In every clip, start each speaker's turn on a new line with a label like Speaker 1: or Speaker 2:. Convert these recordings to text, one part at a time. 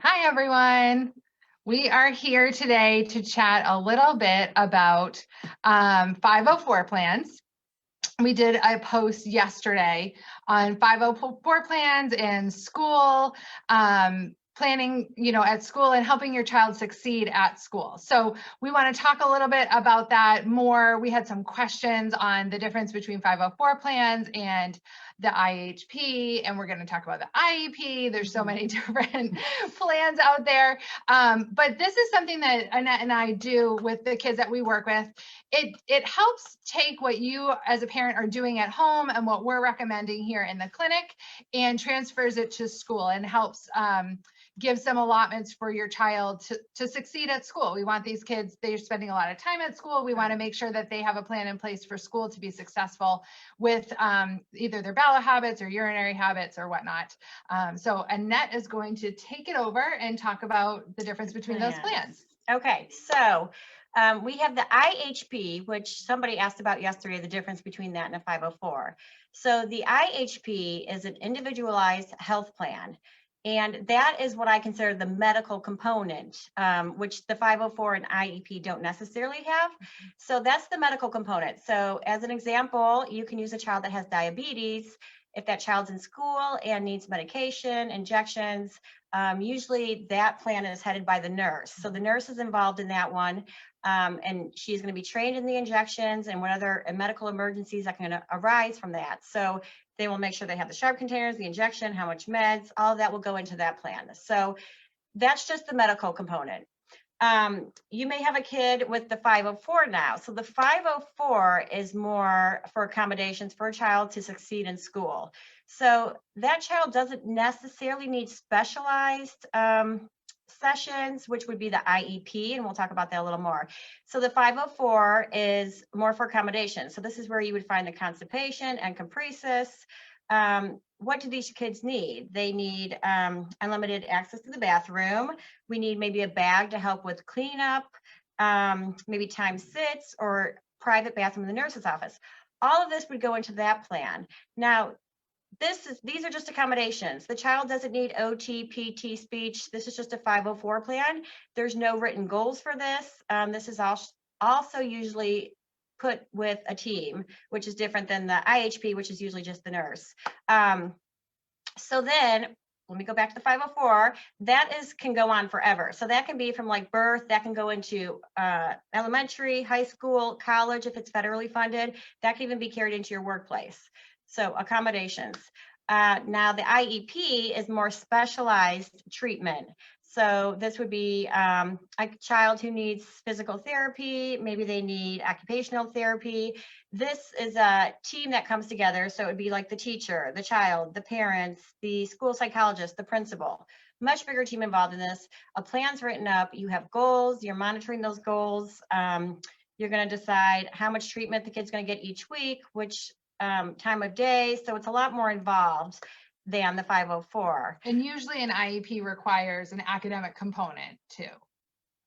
Speaker 1: Hi, everyone. We are here today to chat a little bit about 504 plans. We did a post yesterday on 504 plans and school planning, at school and helping your child succeed at school. So we want to talk a little bit about that more. We had some questions on the difference between 504 plans and the IHP, and we're going to talk about the IEP. There's so many different plans out there. But this is something that Annette and I do with the kids that we work with. It helps take what you as a parent are doing at home and what we're recommending here in the clinic and transfers it to school and helps give some allotments for your child to succeed at school. We want these kids, they're spending a lot of time at school. We want to make sure that they have a plan in place for school to be successful with either their bowel habits or urinary habits or whatnot. So Annette is going to take it over and talk about the difference between those plans.
Speaker 2: Okay, so we have the IHP, which somebody asked about yesterday, the difference between that and a 504. So the IHP is an individualized health plan. And that is what I consider the medical component, which the 504 and IEP don't necessarily have. So that's the medical component. So as an example, you can use a child that has diabetes. If that child's in school and needs medication, injections, usually that plan is headed by the nurse. So the nurse is involved in that one, and she's going to be trained in the injections and what other medical emergencies that can arise from that. So they will make sure they have the sharp containers, the injection, how much meds, all of that will go into that plan. So that's just the medical component. You may have a kid with the 504 now. So the 504 is more for accommodations for a child to succeed in school. So that child doesn't necessarily need specialized sessions, which would be the IEP, and we'll talk about that a little more. So the 504 is more for accommodations. So this is where you would find the constipation and compresis. What do these kids need? They need unlimited access to the bathroom. We need maybe a bag to help with cleanup, maybe time sits or private bathroom in the nurse's office. All of this would go into that plan. Now, these are just accommodations. The child doesn't need OT, PT, speech. This is just a 504 plan. There's no written goals for this. This is also usually put with a team, which is different than the IHP, which is usually just the nurse. So then, let me go back to the 504. That can go on forever. So that can be from like birth, that can go into elementary, high school, college, if it's federally funded. That can even be carried into your workplace. So accommodations. Now the IEP is more specialized treatment. So this would be a child who needs physical therapy, maybe they need occupational therapy. This is a team that comes together. So it would be like the teacher, the child, the parents, the school psychologist, the principal. Much bigger team involved in this. A plan's written up, you have goals, you're monitoring those goals. You're gonna decide how much treatment the kid's gonna get each week, which time of day. So it's a lot more involved than the 504.
Speaker 1: And usually an IEP requires an academic component too,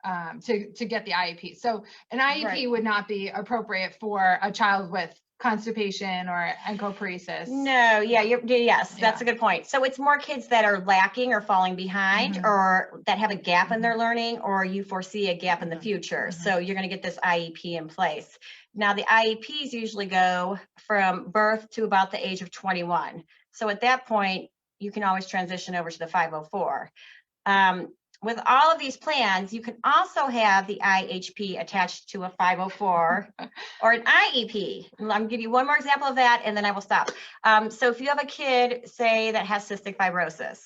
Speaker 1: to get the IEP. So an IEP would not be appropriate for a child with constipation or encopresis.
Speaker 2: No, yes, that's a good point. So it's more kids that are lacking or falling behind or that have a gap in their learning, or you foresee a gap in the future. So you're going to get this IEP in place. Now the IEPs usually go from birth to about the age of 21. So at that point, you can always transition over to the 504. With all of these plans, you can also have the IHP attached to a 504 or an IEP. I'm going to give you one more example of that, and then I will stop. So if you have a kid, say, that has cystic fibrosis,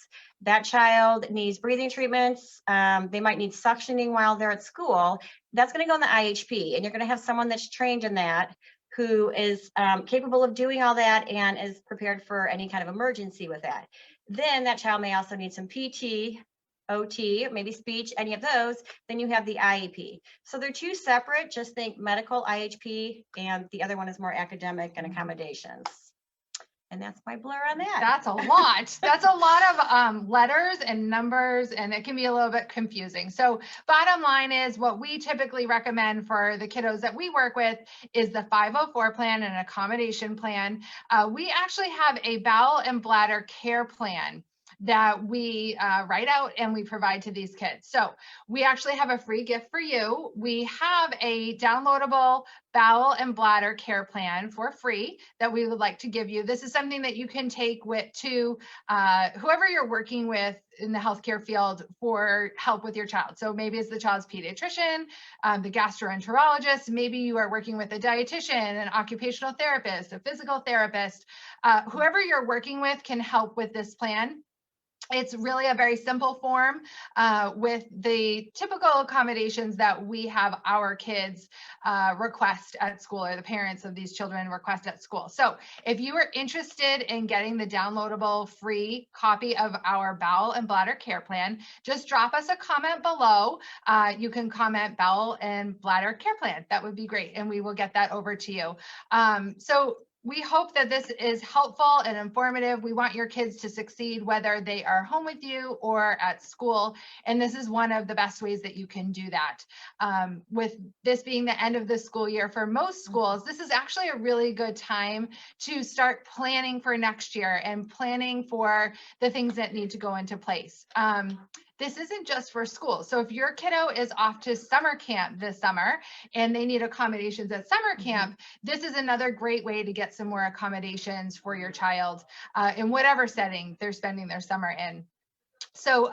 Speaker 2: that child needs breathing treatments. They might need suctioning while they're at school. That's going to go in the IHP, and you're going to have someone that's trained in that, who is capable of doing all that and is prepared for any kind of emergency with that. Then that child may also need some PT, OT, maybe speech, any of those. Then you have the IEP. So they're two separate. Just think medical IHP, and the other one is more academic and accommodations. And that's my blur on that.
Speaker 1: That's a lot. That's a lot of letters and numbers, and it can be a little bit confusing. So bottom line is, what we typically recommend for the kiddos that we work with is the 504 plan and an accommodation plan. We actually have a bowel and bladder care plan that we write out and we provide to these kids. So we actually have a free gift for you. We have a downloadable bowel and bladder care plan for free that we would like to give you. This is something that you can take to whoever you're working with in the healthcare field for help with your child. So maybe it's the child's pediatrician, the gastroenterologist, maybe you are working with a dietitian, an occupational therapist, a physical therapist, whoever you're working with can help with this plan. It's really a very simple form with the typical accommodations that we have our kids request at school, or the parents of these children request at school. So if you are interested in getting the downloadable free copy of our bowel and bladder care plan, just drop us a comment below. You can comment bowel and bladder care plan. That would be great, and we will get that over to you. So we hope that this is helpful and informative. We want your kids to succeed, whether they are home with you or at school. And this is one of the best ways that you can do that. With this being the end of the school year for most schools, this is actually a really good time to start planning for next year and planning for the things that need to go into place. This isn't just for school. So if your kiddo is off to summer camp this summer and they need accommodations at summer camp, this is another great way to get some more accommodations for your child in whatever setting they're spending their summer in. So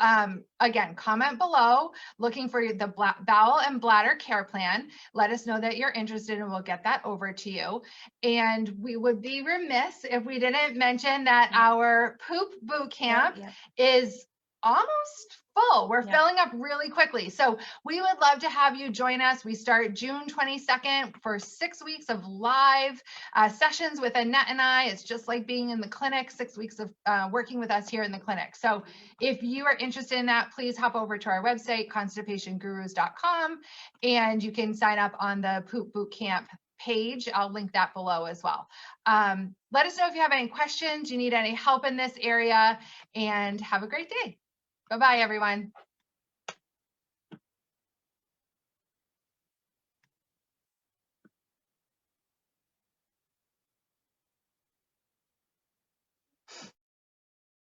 Speaker 1: again, comment below looking for the bowel and bladder care plan. Let us know that you're interested and we'll get that over to you. And we would be remiss if we didn't mention that our poop boot camp is almost full. We're filling up really quickly. So we would love to have you join us. We start June 22nd for 6 weeks of live sessions with Annette and I. It's just like being in the clinic, 6 weeks of working with us here in the clinic. So if you are interested in that, please hop over to our website, constipationgurus.com, and you can sign up on the Poop Boot Camp page. I'll link that below as well. Let us know if you have any questions, you need any help in this area, and have a great day. Bye-bye, everyone.